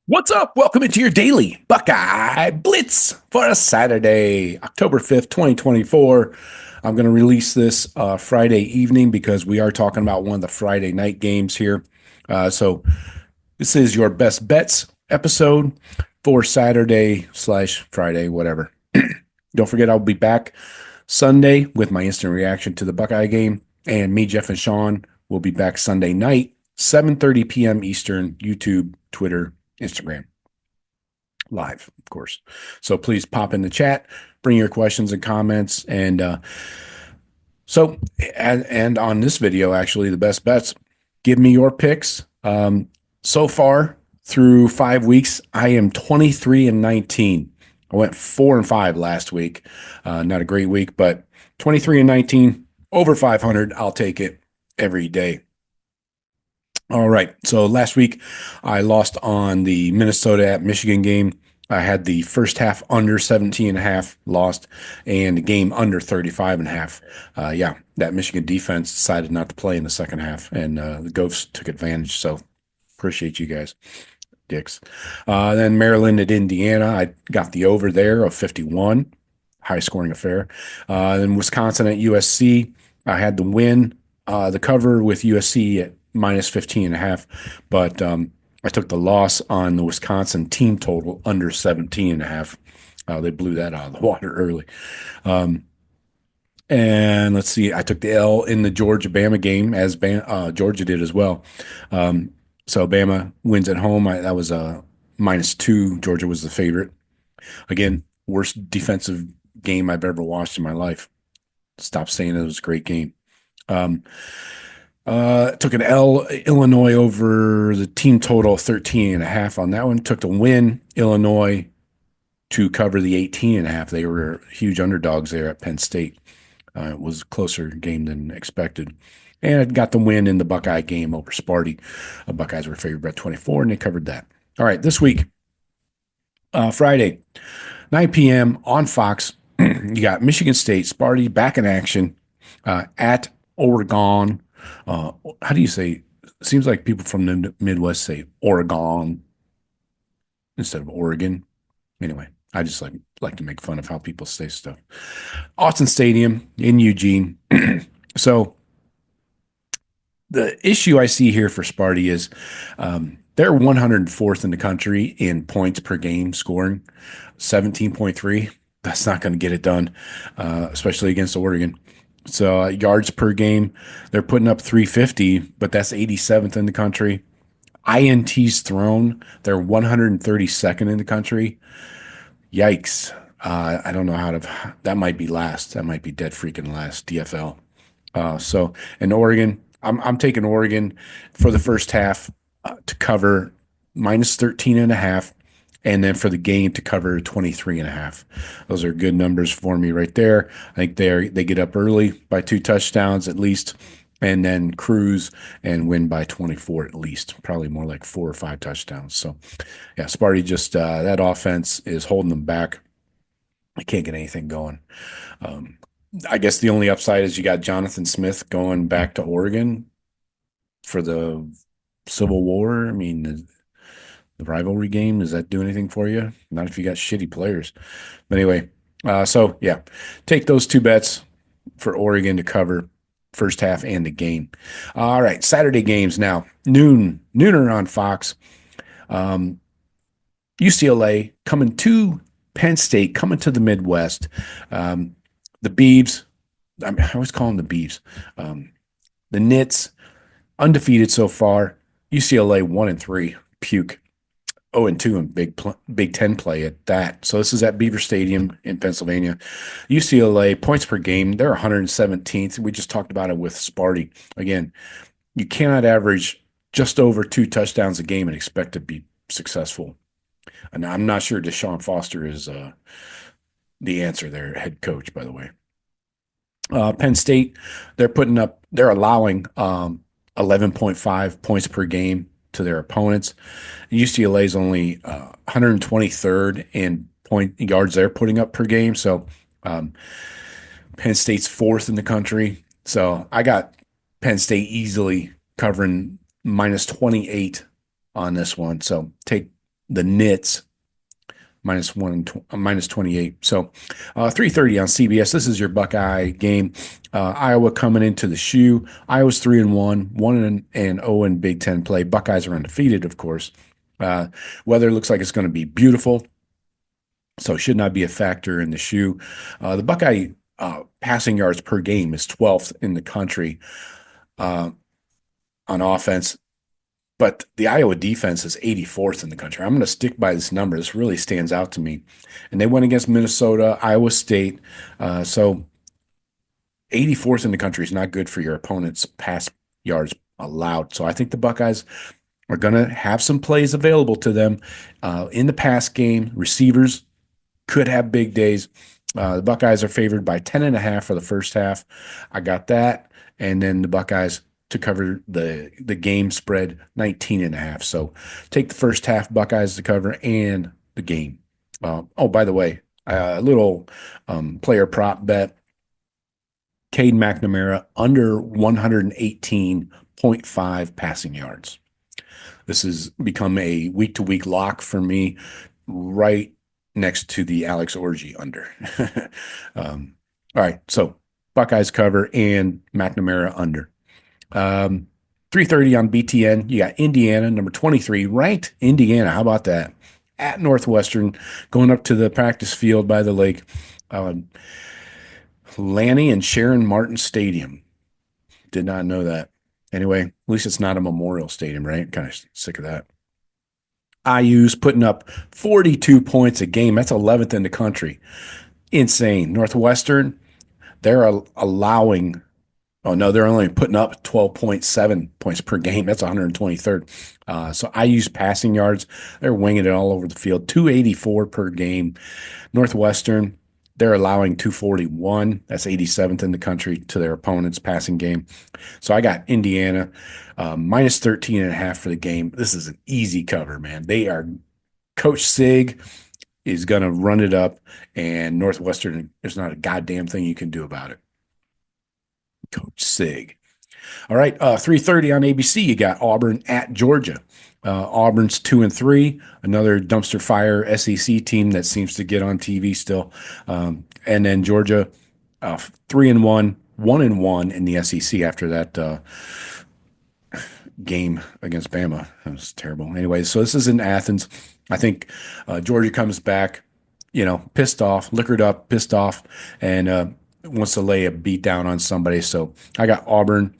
What's up? Welcome into your Daily Buckeye Blitz for a Saturday, October 5th, 2024. I'm going to release this Friday evening because we are talking about one of the Friday night games here. So this is your best bets episode for Saturday slash Friday, whatever. Don't forget, I'll be back Sunday with my instant reaction to the Buckeye game. And me, Jeff, and Sean will be back Sunday night, 7:30 p.m. Eastern, YouTube, Twitter, Instagram live, of course. So please pop in the chat, bring your questions and comments. And on this video, actually, the best bets, give me your picks. So far through 5 weeks, I am 23-19. I went 4-5 last week. Not a great week, but 23-19, over 500. I'll take it every day. All right. So last week I lost on the Minnesota at Michigan game. I had the first half under 17.5 lost and the game under 35.5. That Michigan defense decided not to play in the second half, and the Ghosts took advantage. So appreciate you guys, dicks. Then Maryland at Indiana, I got the over there of 51, high scoring affair. Then Wisconsin at USC, I had the win, the cover with USC at minus 15.5, but I took the loss on the Wisconsin team total under 17.5. They blew that out of the water early. And let's see, I took the L in the Georgia-Bama game, as Georgia did as well. So Bama wins at home. That was a -2. Georgia was the favorite. Again, worst defensive game I've ever watched in my life. Stop saying it was a great game. Took an L, Illinois over the team total 13.5 on that one. Took the win, Illinois, to cover the 18.5. They were huge underdogs there at Penn State. It was a closer game than expected. And it got the win in the Buckeye game over Sparty. Buckeyes were favored by 24, and they covered that. All right, this week, Friday, 9 p.m. on Fox, you got Michigan State, Sparty back in action at Oregon. How do you say? Seems like people from the Midwest say Oregon instead of Oregon. Anyway, I just like to make fun of how people say stuff. Austin Stadium in Eugene. So the issue I see here for Sparty is they're 104th in the country in points per game scoring, 17.3. That's not going to get it done, especially against Oregon. So yards per game, they're putting up 350, but that's 87th in the country. INTs thrown, they're 132nd in the country. Yikes. I don't know that might be last. That might be dead freaking last, DFL. So in Oregon, I'm taking Oregon for the first half to cover minus 13.5. And then for the game to cover 23.5. Those are good numbers for me right there. I think they get up early by 2 touchdowns at least, and then cruise and win by 24 at least, probably more like 4 or 5 touchdowns. So, yeah, Sparty just that offense is holding them back. I can't get anything going. I guess the only upside is you got Jonathan Smith going back to Oregon for the Civil War. I mean, the rivalry game, does that do anything for you? Not if you got shitty players. But anyway, so yeah, take those 2 bets for Oregon to cover first half and the game. All right, Saturday games now. Nooner on Fox. UCLA coming to Penn State, coming to the Midwest. The Beavs, I always call them the Beavs. The Knits, undefeated so far. UCLA 1-3, puke. 0-2 in Big Ten play at that. So this is at Beaver Stadium in Pennsylvania. UCLA, points per game, they're 117th. We just talked about it with Sparty. Again, you cannot average just over 2 touchdowns a game and expect to be successful. And I'm not sure Deshaun Foster is the answer there, head coach, by the way. Penn State, they're allowing 11.5 points per game to their opponents. UCLA is only 123rd in point yards they're putting up per game. So Penn State's 4th in the country. So I got Penn State easily covering minus 28 on this one. So take the Knits minus 28. So 3:30 on CBS. This is your Buckeye game. Iowa coming into the shoe. Iowa's 3-1, 1-0 in Big Ten play. Buckeyes are undefeated, of course. Weather looks like it's going to be beautiful, so should not be a factor in the shoe. The Buckeye passing yards per game is 12th in the country on offense. But the Iowa defense is 84th in the country. I'm going to stick by this number. This really stands out to me. And they went against Minnesota, Iowa State. So 84th in the country is not good for your opponent's pass yards allowed. So I think the Buckeyes are going to have some plays available to them in the pass game. Receivers could have big days. The Buckeyes are favored by 10.5 for the first half. I got that. And then the Buckeyes to cover the game spread 19.5. So take the first half Buckeyes to cover and the game. By the way, a little player prop bet. Cade McNamara under 118.5 passing yards. This has become a week-to-week lock for me, right next to the Alex Orji under. All right, so Buckeyes cover and McNamara under. 3:30 on BTN. You got Indiana, number 23, ranked Indiana. How about that? At Northwestern, going up to the practice field by the lake. Lanny and Sharon Martin Stadium. Did not know that. Anyway, at least it's not a memorial stadium, right? Kind of sick of that. IU's putting up 42 points a game. That's 11th in the country. Insane. Northwestern, they're allowing – oh, no, they're only putting up 12.7 points per game. That's 123rd. So IU's passing yards, they're winging it all over the field. 284 per game. Northwestern, they're allowing 241. That's 87th in the country to their opponent's passing game. So I got Indiana minus 13.5 for the game. This is an easy cover, man. Coach Sig is going to run it up, and Northwestern, there's not a goddamn thing you can do about it. Coach Sig. All right, 3:30 on ABC. You got Auburn at Georgia. Auburn's 2-3, another dumpster fire SEC team that seems to get on TV still. And then Georgia, 3-1, 1-1 in the SEC after that game against Bama. That was terrible. Anyway, so this is in Athens. I think Georgia comes back, pissed off, liquored up, pissed off, and wants to lay a beat down on somebody. So I got Auburn.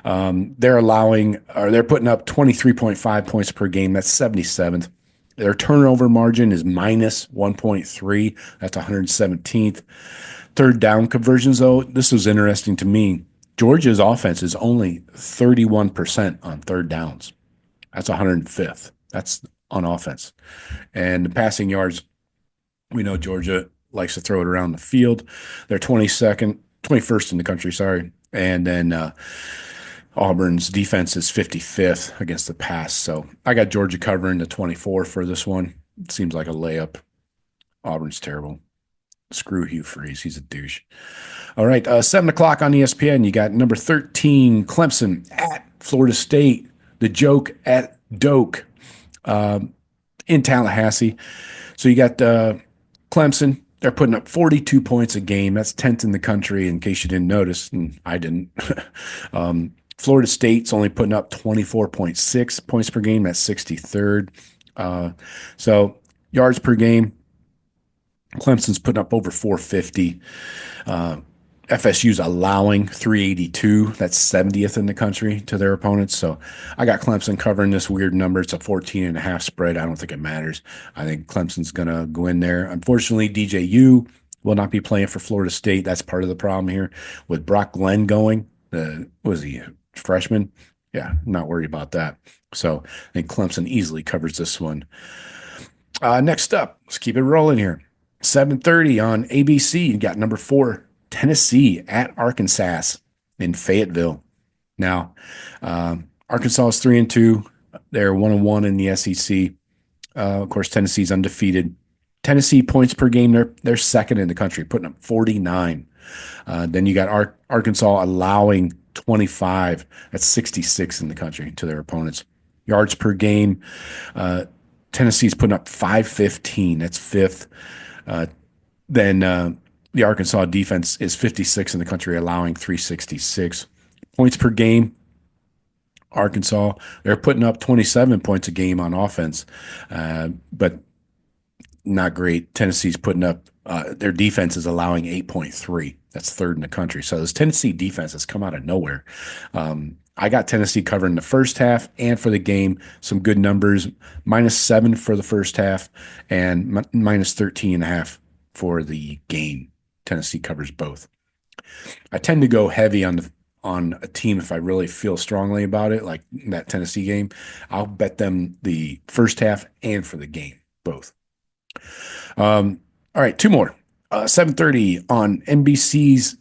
They're putting up 23.5 points per game. That's 77th. Their turnover margin is minus 1.3. That's 117th. Third down conversions, though, this was interesting to me. Georgia's offense is only 31% on third downs. That's 105th. That's on offense. And the passing yards, we know Georgia likes to throw it around the field. They're 21st in the country, sorry. And then Auburn's defense is 55th against the pass. So I got Georgia covering the 24 for this one. It seems like a layup. Auburn's terrible. Screw Hugh Freeze. He's a douche. All right, 7 o'clock on ESPN. You got number 13, Clemson at Florida State. The joke at Doak in Tallahassee. So you got Clemson. They're putting up 42 points a game. That's 10th in the country, in case you didn't notice, and I didn't. Florida State's only putting up 24.6 points per game. That's 63rd. So yards per game, Clemson's putting up over 450. FSU's allowing 382. That's 70th in the country to their opponents. So I got Clemson covering this weird number. It's a 14.5 spread. I don't think it matters. I think Clemson's going to go in there. Unfortunately, DJU will not be playing for Florida State. That's part of the problem here. With Brock Glenn going, was he a freshman? Yeah, not worried about that. So I think Clemson easily covers this one. Next up, let's keep it rolling here. 7:30 on ABC. You got number 4, Tennessee at Arkansas in Fayetteville. Now, Arkansas is 3-2. They're 1-1 in the SEC. Of course, Tennessee's undefeated. Tennessee points per game, they're second in the country, putting up 49. Then you got Arkansas allowing 25. That's 66 in the country to their opponents. Yards per game, Tennessee's putting up 515. That's fifth. Uh, then the Arkansas defense is 56 in the country, allowing 366 points per game. Arkansas, they're putting up 27 points a game on offense, but not great. Tennessee's putting up, their defense is allowing 8.3. That's third in the country. So this Tennessee defense has come out of nowhere. I got Tennessee covering the first half and for the game. Some good numbers, -7 for the first half and minus 13.5 for the game. Tennessee covers both. I tend to go heavy on a team if I really feel strongly about it, like that Tennessee game. I'll bet them the first half and for the game, both. All right, two more. 7:30 on NBC's.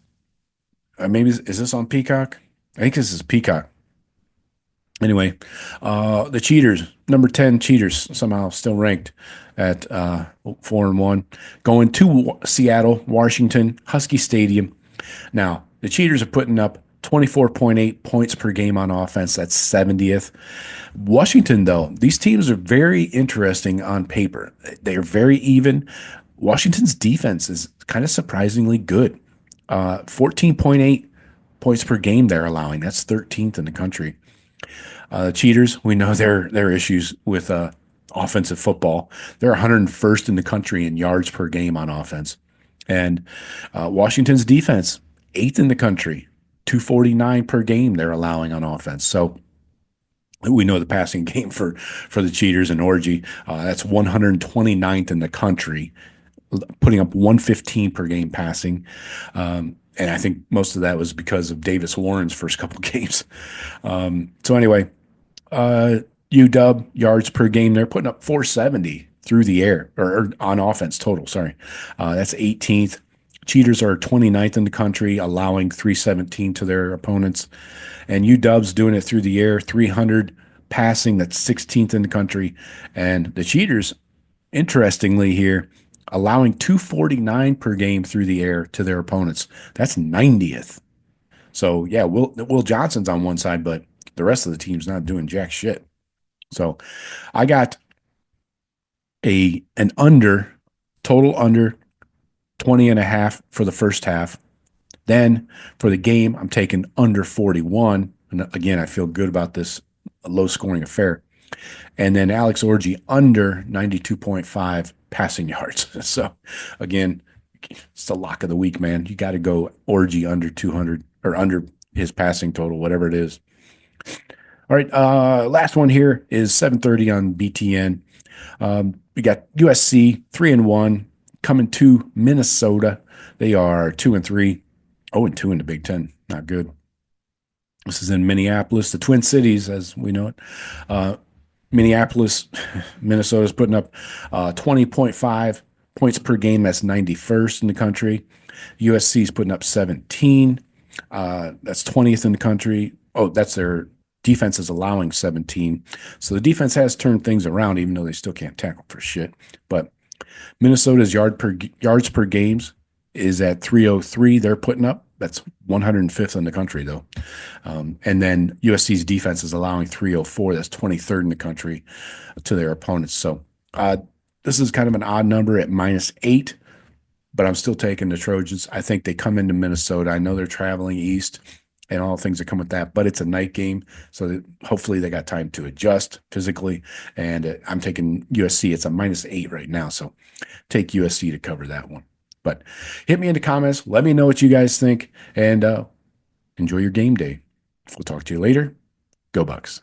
Maybe is this on Peacock? I think this is Peacock. Anyway, the Cheaters, number 10 Cheaters, somehow still ranked at 4-1, going to Seattle, Washington, Husky Stadium. Now, the Cheaters are putting up 24.8 points per game on offense. That's 70th. Washington, though, these teams are very interesting on paper. They are very even. Washington's defense is kind of surprisingly good. 14.8 points per game they're allowing. That's 13th in the country. Cheaters, we know their issues with offensive football. They're 101st in the country in yards per game on offense. And Washington's defense, 8th in the country, 249 per game they're allowing on offense. So we know the passing game for the Cheaters and Orgy. That's 129th in the country, putting up 115 per game passing. And I think most of that was because of Davis Warren's first couple games. So anyway, UW yards per game, they're putting up 470 through the air or on offense total. Sorry. That's 18th. Cheaters are 29th in the country, allowing 317 to their opponents. And UW's doing it through the air, 300 passing. That's 16th in the country. And the Cheaters, interestingly here, allowing 249 per game through the air to their opponents. That's 90th. So, yeah, Will Johnson's on one side, but the rest of the team's not doing jack shit. So I got an under, total under 20.5 for the first half. Then for the game, I'm taking under 41. And again, I feel good about this low-scoring affair. And then Alex Orgy under 92.5 passing yards. So, again, it's the lock of the week, man. You got to go Orgy under 200 or under his passing total, whatever it is. All right, last one here is 7:30 on BTN. We got USC 3-1 coming to Minnesota. They are 2-3, 0-2 in the Big Ten. Not good. This is in Minneapolis, the Twin Cities, as we know it. Minneapolis, Minnesota's putting up 20.5 points per game. That's 91st in the country. USC's putting up 17. That's 20th in the country. Oh, that's their defense is allowing 17. So the defense has turned things around, even though they still can't tackle for shit. But Minnesota's yards per games is at 303. They're putting up. That's 105th in the country, though. And then USC's defense is allowing 304. That's 23rd in the country to their opponents. So this is kind of an odd number at -8, but I'm still taking the Trojans. I think they come into Minnesota. I know they're traveling east and all the things that come with that, but it's a night game, so that hopefully they got time to adjust physically. And I'm taking USC. It's a -8 right now, so take USC to cover that one. But hit me in the comments. Let me know what you guys think, and enjoy your game day. We'll talk to you later. Go Bucks.